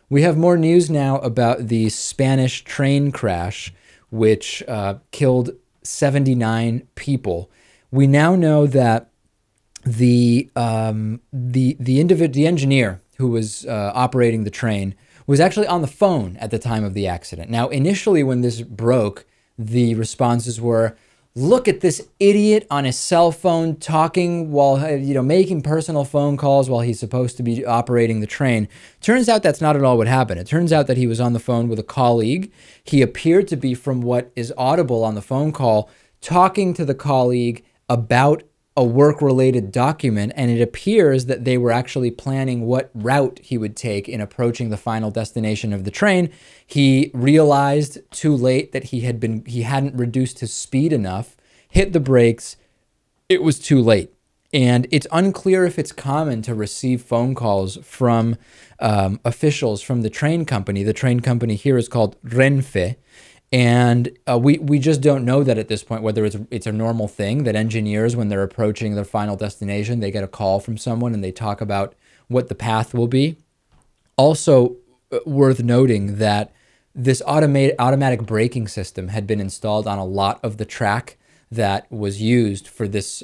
We have more news now about the Spanish train crash, which killed 79 people. We now know that the engineer who was operating the train was actually on the phone at the time of the accident. Now, initially, when this broke, the responses were, "Look at this idiot on his cell phone talking while, making personal phone calls while he's supposed to be operating the train." Turns out that's not at all what happened. It turns out that he was on the phone with a colleague. He appeared to be, from what is audible on the phone call, talking to the colleague about a work-related document, and it appears that they were actually planning what route he would take in approaching the final destination of the train. He realized too late that he hadn't reduced his speed enough, hit the brakes. It was too late. And it's unclear if it's common to receive phone calls from officials from the train company. The train company here is called Renfe. And we just don't know that at this point, whether it's a normal thing that engineers, when they're approaching their final destination, they get a call from someone and they talk about what the path will be. Also worth noting that this automatic braking system had been installed on a lot of the track that was used for this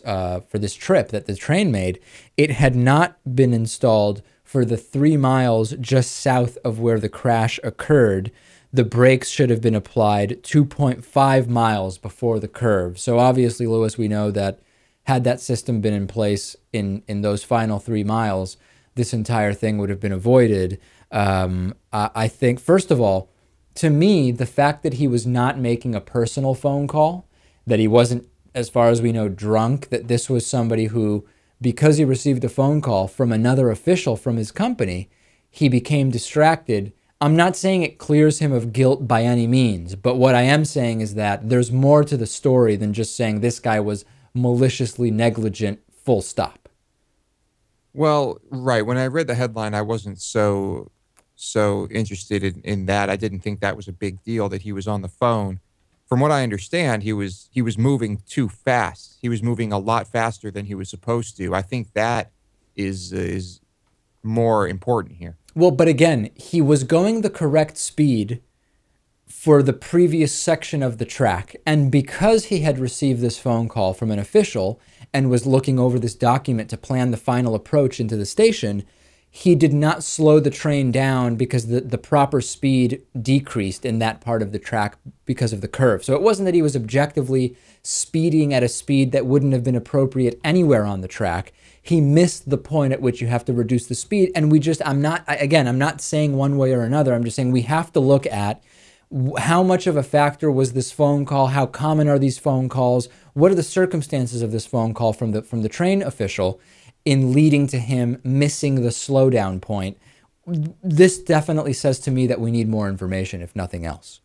trip that the train made. It had not been installed for the 3 miles just south of where the crash occurred. The brakes should have been applied 2.5 miles before the curve. So obviously, Lewis, we know that had that system been in place in those final 3 miles, this entire thing would have been avoided. I think, first of all, to me, the fact that he was not making a personal phone call, that he wasn't, as far as we know, drunk, that this was somebody who, because he received a phone call from another official from his company, he became distracted. I'm not saying it clears him of guilt by any means, but what I am saying is that there's more to the story than just saying this guy was maliciously negligent, full stop. Well, right. When I read the headline, I wasn't so interested in that. I didn't think that was a big deal that he was on the phone. From what I understand, he was moving too fast. He was moving a lot faster than he was supposed to. I think that is more important here. Well, but again, he was going the correct speed for the previous section of the track. And because he had received this phone call from an official and was looking over this document to plan the final approach into the station, he did not slow the train down because the proper speed decreased in that part of the track because of the curve. So it wasn't that he was objectively speeding at a speed that wouldn't have been appropriate anywhere on the track. He missed the point at which you have to reduce the speed. And I'm not saying one way or another. I'm just saying we have to look at how much of a factor was this phone call? How common are these phone calls? What are the circumstances of this phone call from the train official in leading to him missing the slowdown point? This definitely says to me that we need more information, if nothing else.